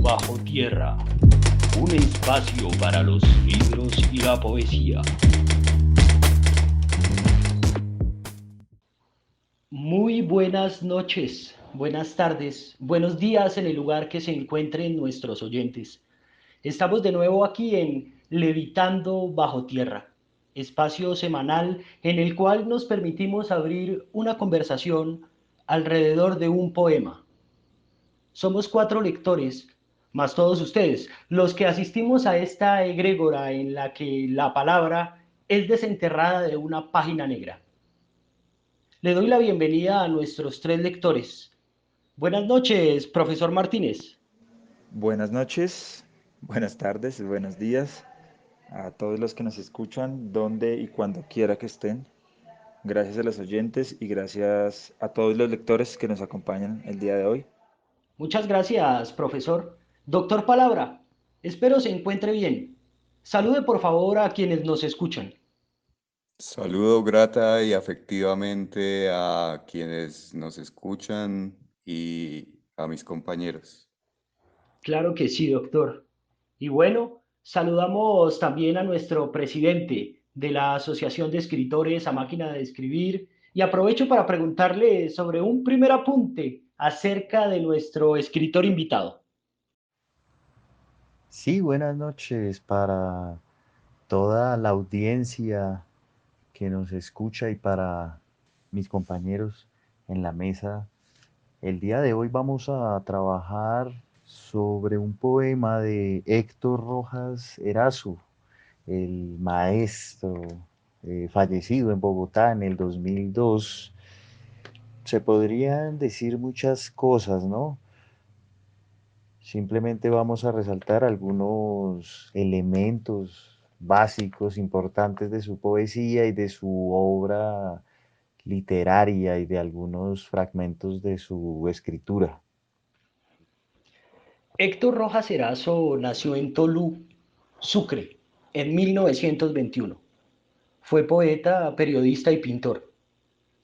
Bajo Tierra, un espacio para los libros y la poesía. Muy buenas noches, buenas tardes, buenos días en el lugar que se encuentren nuestros oyentes. Estamos de nuevo aquí en Levitando Bajo Tierra, espacio semanal en el cual nos permitimos abrir una conversación alrededor de un poema. Somos 4 lectores, más todos ustedes, los que asistimos a esta egrégora en la que la palabra es desenterrada de una página negra. Le doy la bienvenida a nuestros 3 lectores. Buenas noches, profesor Martínez. Buenas noches, buenas tardes, buenos días a todos los que nos escuchan, donde y cuando quiera que estén. Gracias a los oyentes y gracias a todos los lectores que nos acompañan el día de hoy. Muchas gracias, profesor. Doctor Palabra, espero se encuentre bien. Salude por favor a quienes nos escuchan. Saludo grata y afectivamente a quienes nos escuchan y a mis compañeros. Claro que sí, doctor. Y bueno, saludamos también a nuestro presidente de la Asociación de Escritores a Máquina de Escribir y aprovecho para preguntarle sobre un primer apunte acerca de nuestro escritor invitado. Sí, buenas noches para toda la audiencia que nos escucha y para mis compañeros en la mesa. El día de hoy vamos a trabajar sobre un poema de Héctor Rojas Erazo, el maestro fallecido en Bogotá en el 2002. Se podrían decir muchas cosas, ¿no? Simplemente vamos a resaltar algunos elementos básicos, importantes de su poesía y de su obra literaria y de algunos fragmentos de su escritura. Héctor Rojas Erazo nació en Tolú, Sucre, en 1921. Fue poeta, periodista y pintor.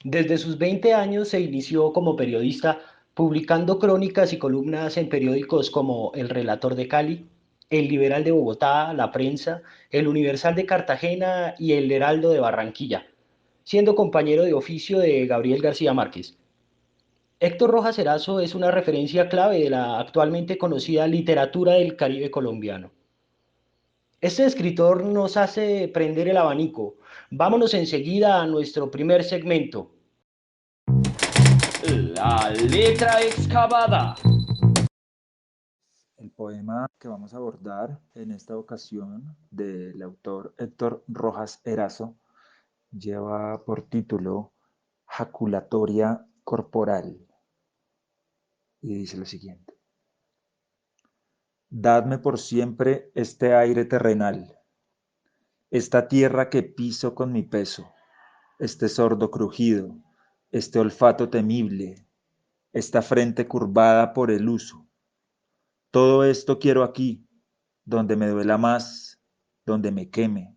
Desde sus 20 años se inició como periodista, publicando crónicas y columnas en periódicos como El Relator de Cali, El Liberal de Bogotá, La Prensa, El Universal de Cartagena y El Heraldo de Barranquilla, siendo compañero de oficio de Gabriel García Márquez. Héctor Rojas Erazo es una referencia clave de la actualmente conocida literatura del Caribe colombiano. Este escritor nos hace prender el abanico. Vámonos enseguida a nuestro primer segmento. La letra excavada. El poema que vamos a abordar en esta ocasión del autor Héctor Rojas Erazo lleva por título Jaculatoria Corporal y dice lo siguiente. Dadme por siempre este aire terrenal, esta tierra que piso con mi peso, este sordo crujido, este olfato temible, esta frente curvada por el uso. Todo esto quiero aquí, donde me duela más, donde me queme.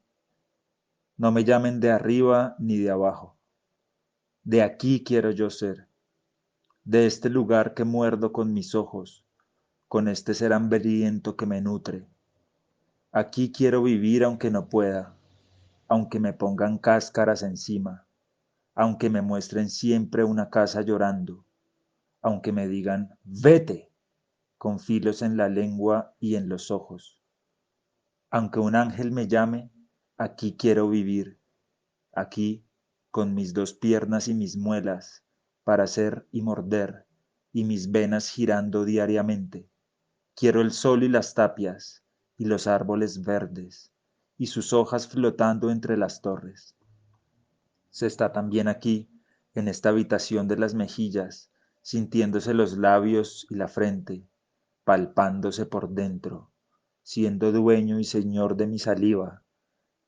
No me llamen de arriba ni de abajo. De aquí quiero yo ser, de este lugar que muerdo con mis ojos, con este ser hambriento que me nutre. Aquí quiero vivir aunque no pueda, aunque me pongan cáscaras encima, aunque me muestren siempre una casa llorando, aunque me digan, vete, con filos en la lengua y en los ojos. Aunque un ángel me llame, aquí quiero vivir, aquí, con mis 2 piernas y mis muelas, para hacer y morder, y mis venas girando diariamente. Quiero el sol y las tapias, y los árboles verdes, y sus hojas flotando entre las torres. Se está también aquí, en esta habitación de las mejillas, sintiéndose los labios y la frente, palpándose por dentro, siendo dueño y señor de mi saliva,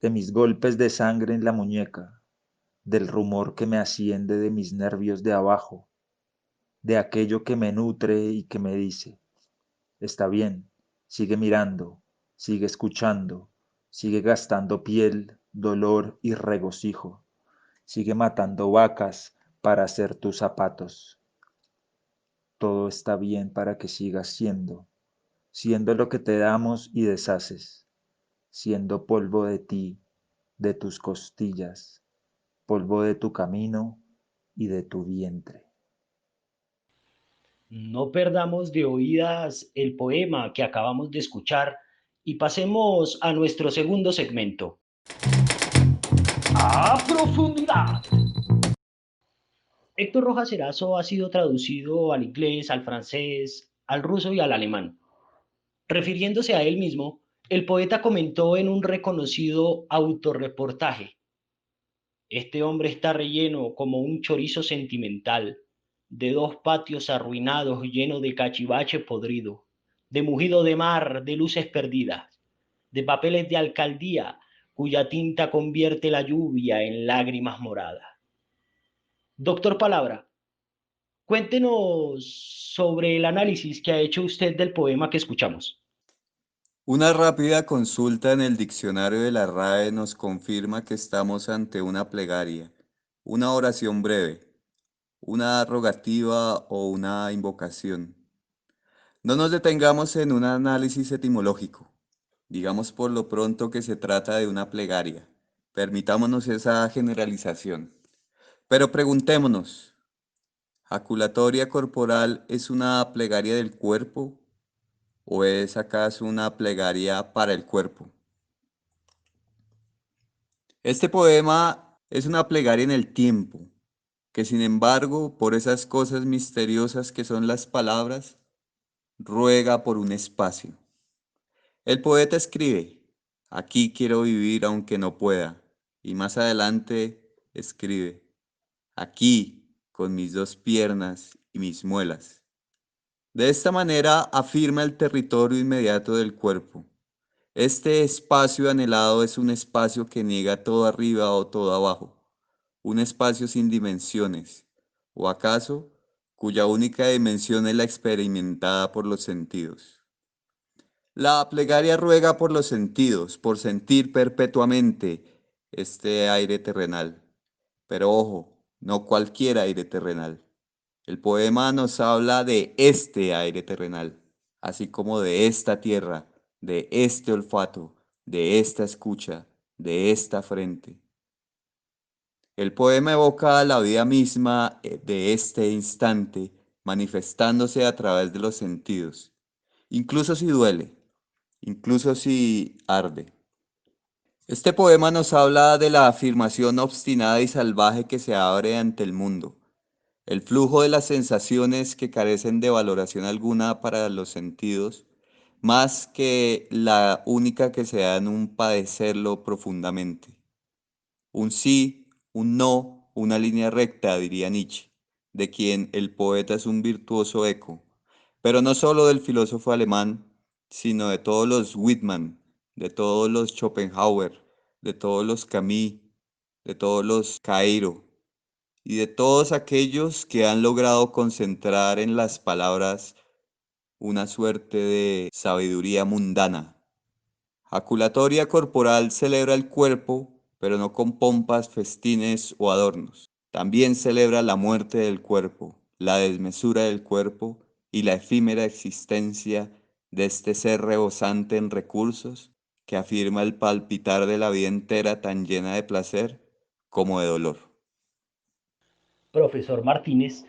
de mis golpes de sangre en la muñeca, del rumor que me asciende de mis nervios de abajo, de aquello que me nutre y que me dice, está bien, sigue mirando, sigue escuchando, sigue gastando piel, dolor y regocijo. Sigue matando vacas para hacer tus zapatos. Todo está bien para que sigas siendo. siendo lo que te damos y deshaces, siendo polvo de ti, de tus costillas, polvo de tu camino y de tu vientre. No perdamos de oídas el poema que acabamos de escuchar y pasemos a nuestro segundo segmento. ¡A profundidad! Héctor Rojas Erazo ha sido traducido al inglés, al francés, al ruso y al alemán. Refiriéndose a él mismo, el poeta comentó en un reconocido autorreportaje: este hombre está relleno como un chorizo sentimental, de dos patios arruinados lleno de cachivache podrido, de mugido de mar, de luces perdidas, de papeles de alcaldía cuya tinta convierte la lluvia en lágrimas moradas. Doctor Palabra, cuéntenos sobre el análisis que ha hecho usted del poema que escuchamos. Una rápida consulta en el diccionario de la RAE nos confirma que estamos ante una plegaria, una oración breve, una rogativa o una invocación. No nos detengamos en un análisis etimológico. Digamos por lo pronto que se trata de una plegaria. Permitámonos esa generalización. Pero preguntémonos, ¿jaculatoria corporal es una plegaria del cuerpo o es acaso una plegaria para el cuerpo? Este poema es una plegaria en el tiempo, que sin embargo, por esas cosas misteriosas que son las palabras, ruega por un espacio. El poeta escribe: aquí quiero vivir aunque no pueda, y más adelante escribe: aquí con mis dos piernas y mis muelas. De esta manera afirma el territorio inmediato del cuerpo. Este espacio anhelado es un espacio que niega todo arriba o todo abajo, un espacio sin dimensiones, o acaso cuya única dimensión es la experimentada por los sentidos. La plegaria ruega por los sentidos, por sentir perpetuamente este aire terrenal. Pero ojo, no cualquier aire terrenal. El poema nos habla de este aire terrenal, así como de esta tierra, de este olfato, de esta escucha, de esta frente. El poema evoca la vida misma de este instante, manifestándose a través de los sentidos, incluso si duele, incluso si arde. Este poema nos habla de la afirmación obstinada y salvaje que se abre ante el mundo, el flujo de las sensaciones que carecen de valoración alguna para los sentidos, más que la única que se da en un padecerlo profundamente. Un sí, un no, una línea recta, diría Nietzsche, de quien el poeta es un virtuoso eco, pero no solo del filósofo alemán, sino de todos los Whitman, de todos los Schopenhauer, de todos los Camus, de todos los Cairo, y de todos aquellos que han logrado concentrar en las palabras una suerte de sabiduría mundana. Jaculatoria corporal celebra el cuerpo, pero no con pompas, festines o adornos. También celebra la muerte del cuerpo, la desmesura del cuerpo y la efímera existencia de este ser rebosante en recursos que afirma el palpitar de la vida entera tan llena de placer como de dolor. Profesor Martínez,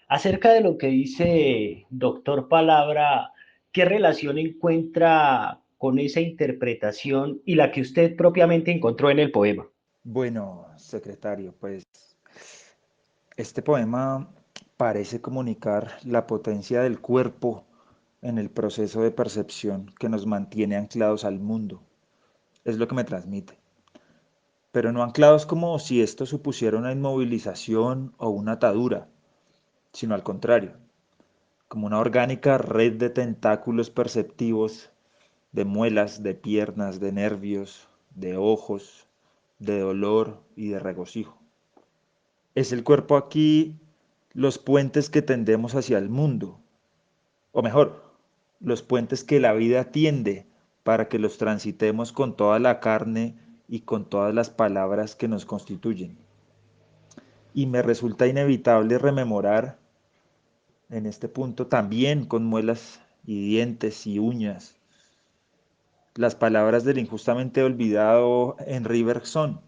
acerca de lo que dice doctor Palabra, ¿qué relación encuentra con esa interpretación y la que usted propiamente encontró en el poema? Bueno, secretario, pues este poema parece comunicar la potencia del cuerpo en el proceso de percepción que nos mantiene anclados al mundo. Es lo que me transmite. Pero no anclados como si esto supusiera una inmovilización o una atadura, sino al contrario, como una orgánica red de tentáculos perceptivos, de muelas, de piernas, de nervios, de ojos, de dolor y de regocijo. Es el cuerpo aquí los puentes que tendemos hacia el mundo, o mejor, los puentes que la vida tiende para que los transitemos con toda la carne y con todas las palabras que nos constituyen. Y me resulta inevitable rememorar en este punto también con muelas y dientes y uñas. Las palabras del injustamente olvidado Henri Bergson,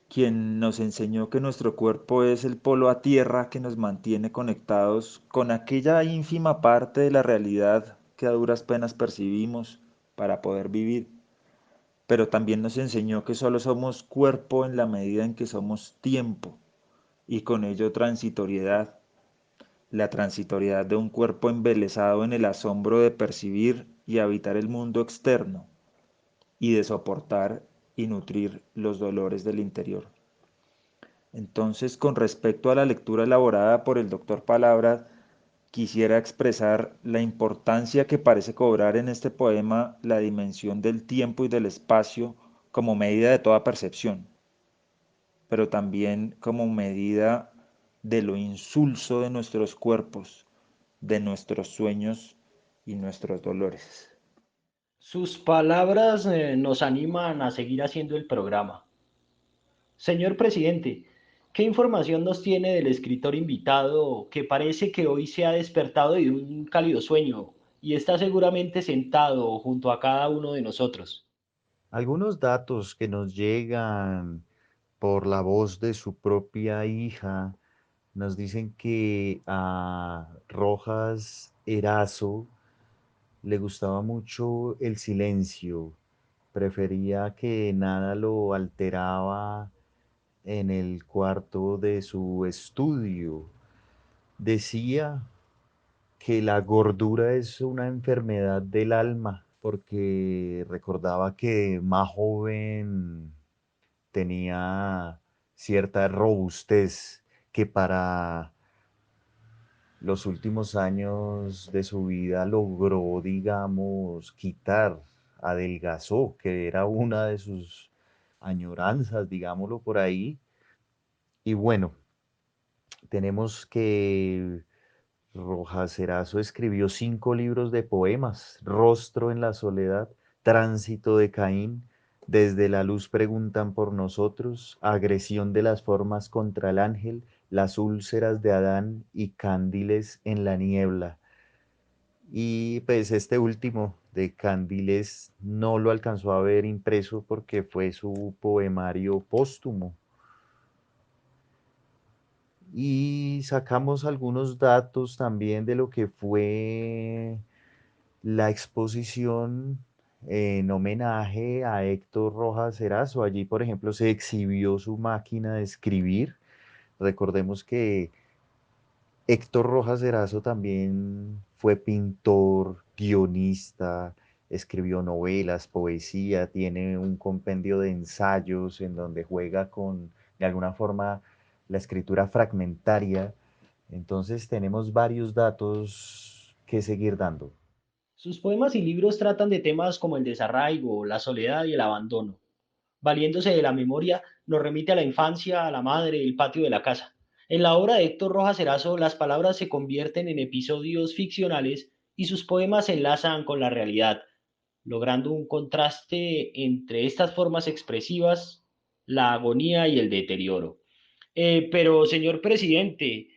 quien nos enseñó que nuestro cuerpo es el polo a tierra que nos mantiene conectados con aquella ínfima parte de la realidad que a duras penas percibimos para poder vivir. Pero también nos enseñó que solo somos cuerpo en la medida en que somos tiempo y con ello transitoriedad, la transitoriedad de un cuerpo embelesado en el asombro de percibir y habitar el mundo externo y de soportar y nutrir los dolores del interior. Entonces, con respecto a la lectura elaborada por el doctor Palabra, quisiera expresar la importancia que parece cobrar en este poema la dimensión del tiempo y del espacio como medida de toda percepción, pero también como medida de lo insulso de nuestros cuerpos, de nuestros sueños y nuestros dolores. Sus palabras nos animan a seguir haciendo el programa. Señor presidente, ¿qué información nos tiene del escritor invitado que parece que hoy se ha despertado de un cálido sueño y está seguramente sentado junto a cada uno de nosotros? Algunos datos que nos llegan por la voz de su propia hija nos dicen que a Rojas Erazo le gustaba mucho el silencio, prefería que nada lo alteraba en el cuarto de su estudio. Decía que la gordura es una enfermedad del alma, porque recordaba que más joven tenía cierta robustez que para los últimos años de su vida logró, digamos, quitar, adelgazó, que era una de sus añoranzas, digámoslo por ahí. Y bueno, tenemos que Rojas Erazo escribió 5 libros de poemas: Rostro en la soledad, Tránsito de Caín, Desde la luz preguntan por nosotros, Agresión de las formas contra el ángel, Las úlceras de Adán y Cándiles en la niebla. Y pues este último de Cándiles no lo alcanzó a ver impreso porque fue su poemario póstumo. Y sacamos algunos datos también de lo que fue la exposición en homenaje a Héctor Rojas Erazo. Allí, por ejemplo, se exhibió su máquina de escribir. Recordemos que Héctor Rojas Erazo también fue pintor, guionista, escribió novelas, poesía, tiene un compendio de ensayos en donde juega con, de alguna forma, la escritura fragmentaria. Entonces tenemos varios datos que seguir dando. Sus poemas y libros tratan de temas como el desarraigo, la soledad y el abandono. Valiéndose de la memoria, nos remite a la infancia, a la madre, el patio de la casa. En la obra de Héctor Rojas Erazo, las palabras se convierten en episodios ficcionales y sus poemas se enlazan con la realidad, logrando un contraste entre estas formas expresivas, la agonía y el deterioro. Pero, señor presidente,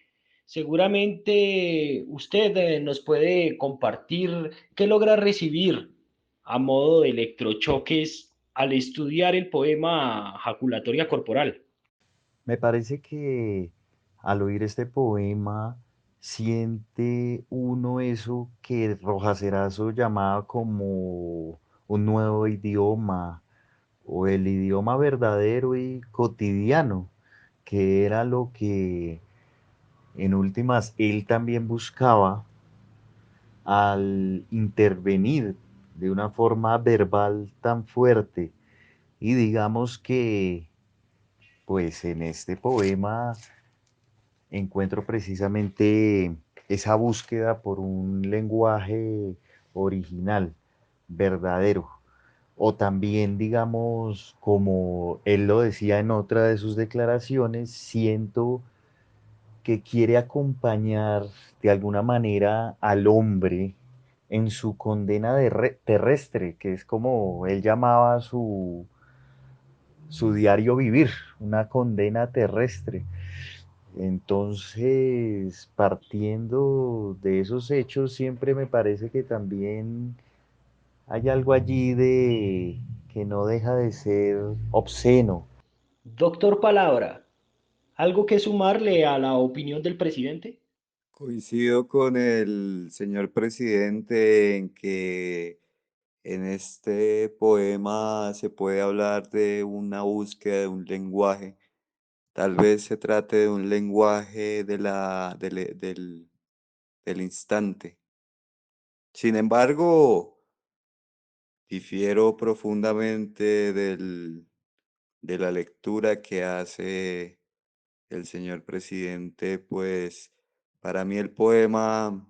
seguramente usted nos puede compartir qué logra recibir a modo de electrochoques al estudiar el poema Jaculatoria Corporal. Me parece que al oír este poema siente uno eso que Rojas Erazo llamaba como un nuevo idioma o el idioma verdadero y cotidiano, que era lo que en últimas él también buscaba al intervenir de una forma verbal tan fuerte. Y digamos que pues en este poema encuentro precisamente esa búsqueda por un lenguaje original, verdadero. O también, digamos, como él lo decía en otra de sus declaraciones, siento que quiere acompañar de alguna manera al hombre en su condena terrestre, que es como él llamaba su diario vivir, una condena terrestre. Entonces, partiendo de esos hechos, siempre me parece que también hay algo allí de que no deja de ser obsceno. Doctor Palabra, ¿algo que sumarle a la opinión del presidente? Coincido con el señor presidente en que en este poema se puede hablar de una búsqueda de un lenguaje. Tal vez se trate de un lenguaje del instante. Sin embargo, difiero profundamente de la lectura que hace el señor presidente, pues para mí el poema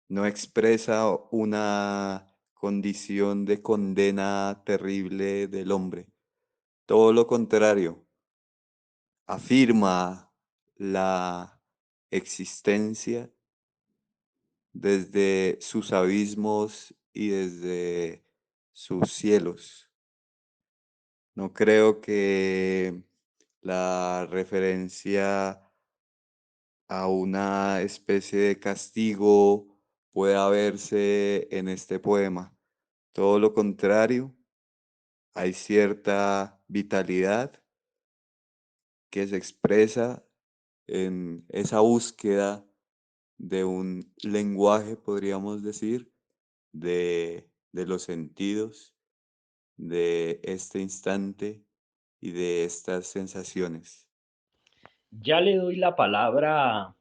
no expresa una condición de condena terrible del hombre. Todo lo contrario, afirma la existencia desde sus abismos y desde sus cielos. No creo que la referencia a una especie de castigo pueda verse en este poema. Todo lo contrario, hay cierta vitalidad que se expresa en esa búsqueda de un lenguaje, podríamos decir, de los sentidos, de este instante y de estas sensaciones. Ya le doy la palabra,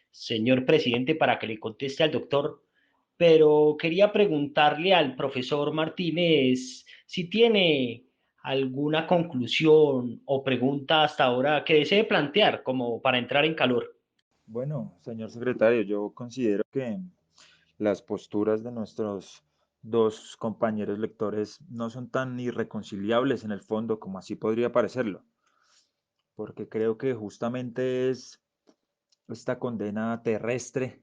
señor presidente, para que le conteste al doctor, pero quería preguntarle al profesor Martínez si tiene alguna conclusión o pregunta hasta ahora que desee plantear como para entrar en calor. Bueno, señor secretario, yo considero que las posturas de nuestros dos compañeros lectores no son tan irreconciliables en el fondo como así podría parecerlo, porque creo que justamente es esta condena terrestre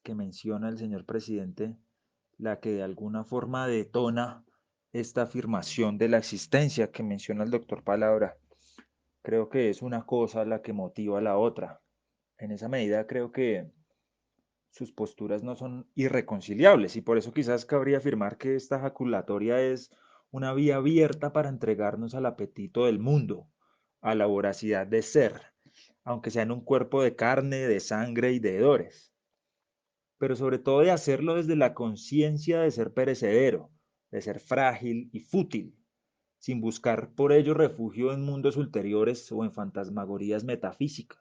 que menciona el señor presidente la que de alguna forma detona esta afirmación de la existencia que menciona el doctor Palabra. Creo que es una cosa la que motiva a la otra. En esa medida creo que sus posturas no son irreconciliables y por eso quizás cabría afirmar que esta ejaculatoria es una vía abierta para entregarnos al apetito del mundo, a la voracidad de ser, aunque sea en un cuerpo de carne, de sangre y de hedores, pero sobre todo de hacerlo desde la conciencia de ser perecedero, de ser frágil y fútil, sin buscar por ello refugio en mundos ulteriores o en fantasmagorías metafísicas.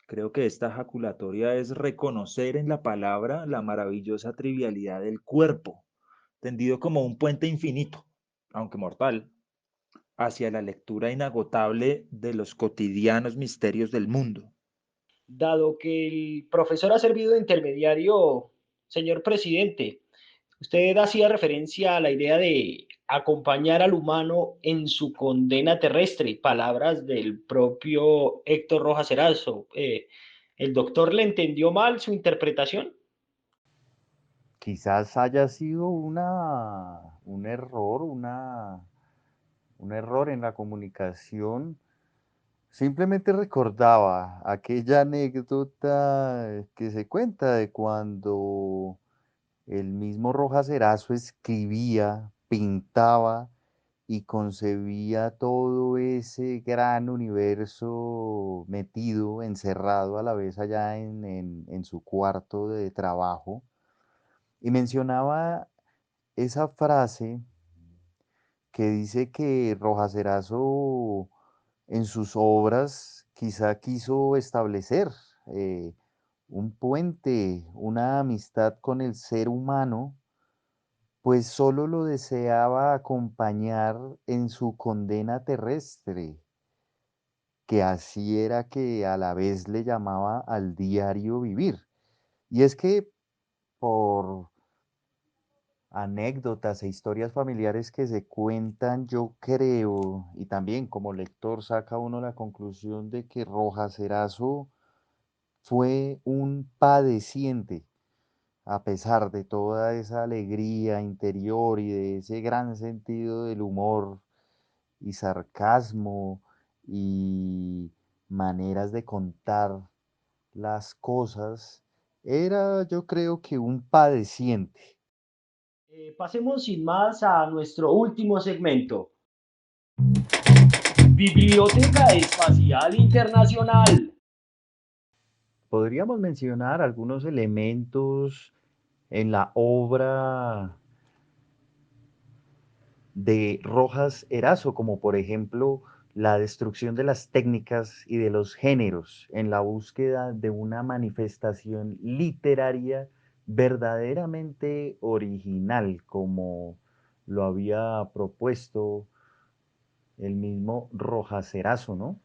Creo que esta ejaculatoria es reconocer en la palabra la maravillosa trivialidad del cuerpo, tendido como un puente infinito, aunque mortal, hacia la lectura inagotable de los cotidianos misterios del mundo. Dado que el profesor ha servido de intermediario, señor presidente, usted hacía referencia a la idea de acompañar al humano en su condena terrestre, palabras del propio Héctor Rojas Erazo. ¿El doctor le entendió mal su interpretación? Quizás haya sido un error en la comunicación. Simplemente recordaba aquella anécdota que se cuenta de cuando el mismo Rojas Erazo escribía, pintaba y concebía todo ese gran universo metido, encerrado a la vez allá en su cuarto de trabajo. Y mencionaba esa frase que dice que Rojas Erazo en sus obras quizá quiso establecer eh, un puente, una amistad con el ser humano, pues solo lo deseaba acompañar en su condena terrestre, que así era que a la vez le llamaba al diario vivir. Y es que por anécdotas e historias familiares que se cuentan, yo creo, y también como lector saca uno la conclusión de que Rojas Erazo fue un padeciente, a pesar de toda esa alegría interior y de ese gran sentido del humor y sarcasmo y maneras de contar las cosas, era yo creo que un padeciente. Pasemos sin más a nuestro último segmento. Biblioteca Espacial Internacional. Podríamos mencionar algunos elementos en la obra de Rojas Erazo, como por ejemplo la destrucción de las técnicas y de los géneros en la búsqueda de una manifestación literaria verdaderamente original, como lo había propuesto el mismo Rojas Erazo, ¿no?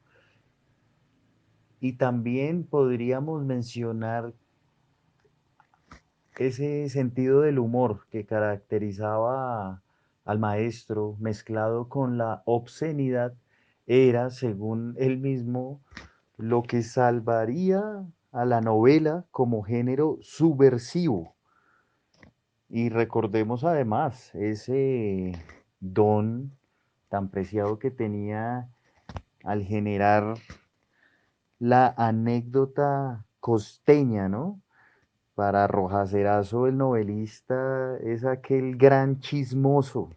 Y también podríamos mencionar ese sentido del humor que caracterizaba al maestro mezclado con la obscenidad era, según él mismo, lo que salvaría a la novela como género subversivo. Y recordemos además ese don tan preciado que tenía al generar la anécdota costeña, ¿no? Para Rojas Erazo, el novelista es aquel gran chismoso,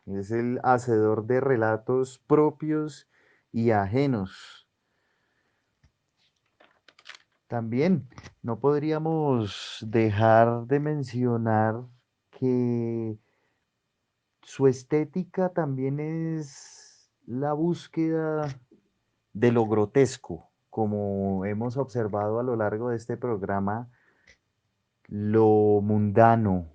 es el hacedor de relatos propios y ajenos. También no podríamos dejar de mencionar que su estética también es la búsqueda de lo grotesco, como hemos observado a lo largo de este programa, lo mundano,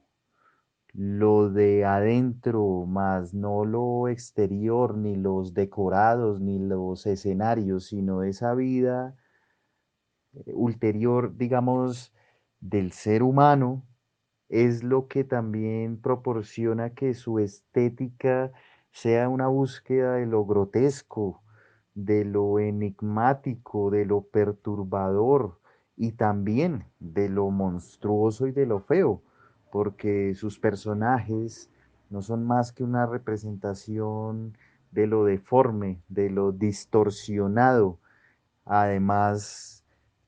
lo de adentro, más no lo exterior, ni los decorados, ni los escenarios, sino esa vida ulterior, digamos, del ser humano, es lo que también proporciona que su estética sea una búsqueda de lo grotesco, de lo enigmático, de lo perturbador y también de lo monstruoso y de lo feo, porque sus personajes no son más que una representación de lo deforme, de lo distorsionado, además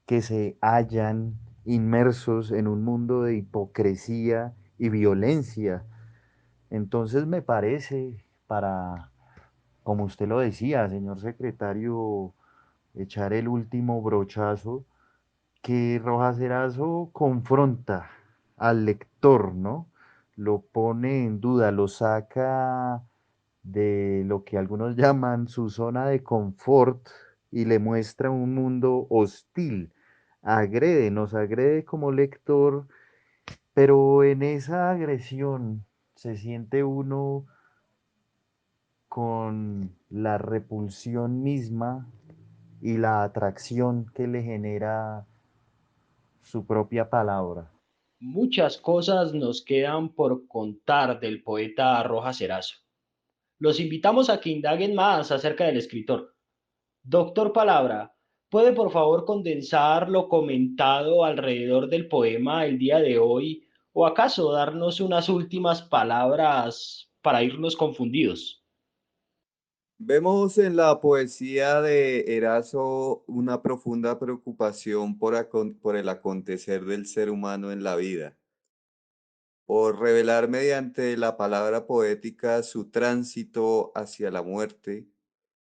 que se hallan inmersos en un mundo de hipocresía y violencia. Entonces me parece, para, como usted lo decía, señor secretario, echar el último brochazo, que Rojas Erazo confronta al lector, ¿no? Lo pone en duda, lo saca de lo que algunos llaman su zona de confort y le muestra un mundo hostil. Agrede, nos agrede como lector, pero en esa agresión se siente uno con la repulsión misma y la atracción que le genera su propia palabra. Muchas cosas nos quedan por contar del poeta Rojas Erazo. Los invitamos a que indaguen más acerca del escritor. Doctor Palabra, ¿puede por favor condensar lo comentado alrededor del poema el día de hoy o acaso darnos unas últimas palabras para irnos confundidos? Vemos en la poesía de Erazo una profunda preocupación por el acontecer del ser humano en la vida, por revelar mediante la palabra poética su tránsito hacia la muerte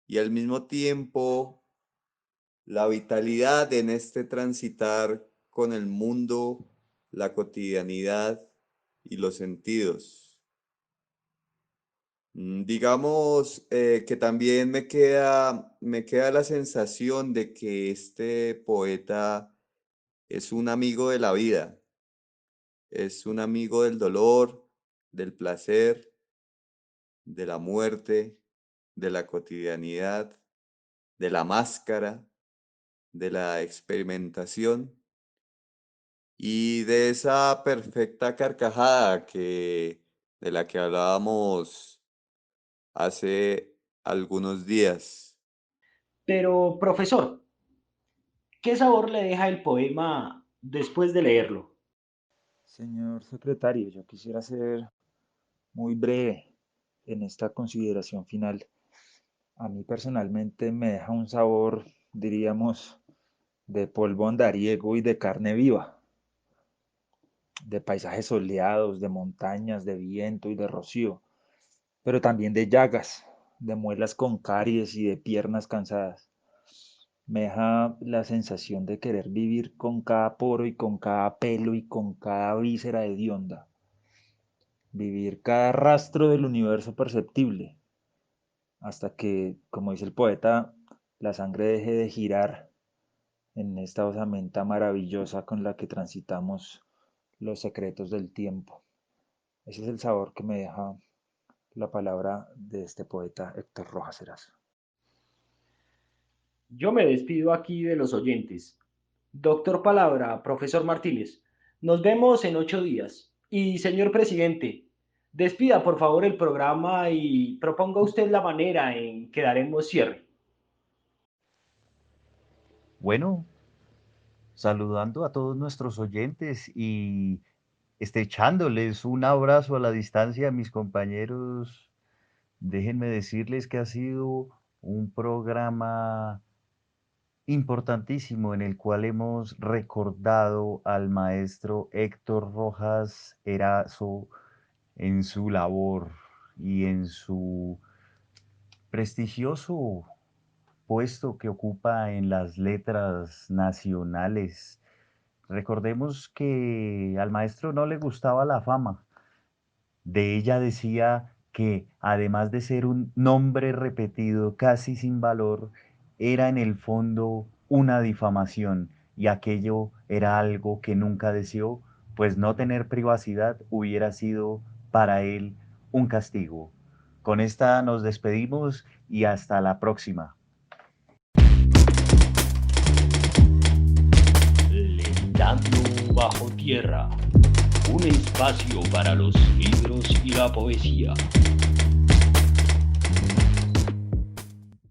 y al mismo tiempo la vitalidad en este transitar con el mundo, la cotidianidad y los sentidos. Digamos que también me queda la sensación de que este poeta es un amigo de la vida, es un amigo del dolor, del placer, de la muerte, de la cotidianidad, de la máscara, de la experimentación y de esa perfecta carcajada de la que hablábamos hace algunos días. Pero, profesor, ¿qué sabor le deja el poema después de leerlo? Señor secretario, yo quisiera ser muy breve en esta consideración final. A mí personalmente me deja un sabor diríamos, de polvo andariego y de carne viva, de paisajes soleados, de montañas, de viento y de rocío, pero también de llagas, de muelas con caries y de piernas cansadas. Me deja la sensación de querer vivir con cada poro y con cada pelo y con cada víscera hedionda, vivir cada rastro del universo perceptible, hasta que, como dice el poeta, la sangre deje de girar en esta osamenta maravillosa con la que transitamos los secretos del tiempo. Ese es el sabor que me deja la palabra de este poeta Héctor Rojas Heras. Yo me despido aquí de los oyentes. Doctor Palabra, profesor Martínez, nos vemos en 8 días. Y señor presidente, despida por favor el programa y proponga usted la manera en que daremos cierre. Bueno, saludando a todos nuestros oyentes y estrechándoles un abrazo a la distancia a mis compañeros, déjenme decirles que ha sido un programa importantísimo en el cual hemos recordado al maestro Héctor Rojas Erazo en su labor y en su prestigioso puesto que ocupa en las letras nacionales. Recordemos que al maestro no le gustaba la fama. De ella decía que, además de ser un nombre repetido casi sin valor, era en el fondo una difamación y aquello era algo que nunca deseó, pues no tener privacidad hubiera sido para él un castigo. Con esta nos despedimos y hasta la próxima. Lendando bajo tierra, un espacio para los libros y la poesía.